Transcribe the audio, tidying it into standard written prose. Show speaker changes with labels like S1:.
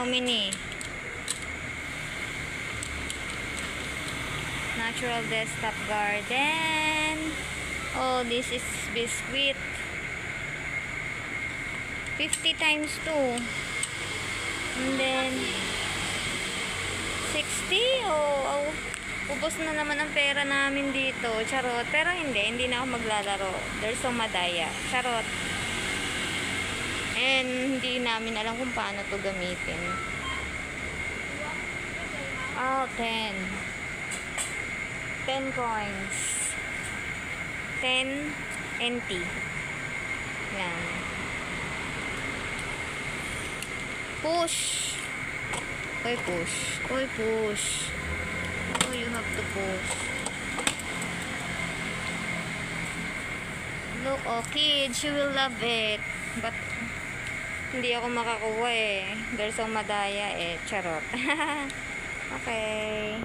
S1: How many? Natural desktop garden. Oh, this is biscuit. 50 times 2. And then 60. Oh, ubos na naman ang pera namin dito. Charot. Pero hindi na ako maglalaro. There's so madaya. Charot. And hindi namin alam kung paano to gamitin. Oh, 10. 10 coins. 10 NT. Yan. Push. Oy, push. Oy, push. Oh, you have to push. Look, oh, kids, you will love it. But, hindi ako makakuha eh. There's so madaya eh. Charot. Okay.